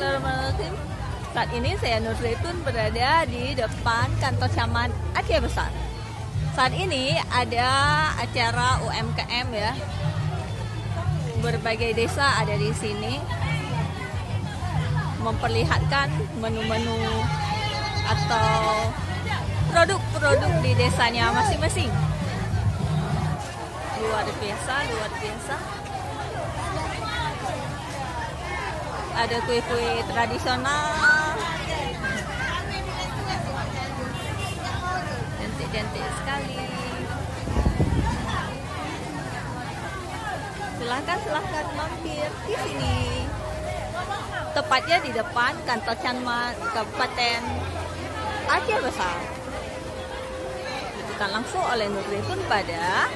Bismillahirrahmanirrahim. Saat ini saya Nur Zaitun berada di depan kantor camat Aceh Besar. Saat ini ada acara UMKM ya. Berbagai desa ada di sini memperlihatkan menu-menu atau produk-produk di desanya masing-masing. Luar biasa, luar biasa. Ada kue-kue tradisional, cantik-cantik sekali. Silahkan mampir di sini. Tepatnya di depan kantor camat Kabupaten Aceh Besar. Dibuka langsung oleh Nur Zaitun pada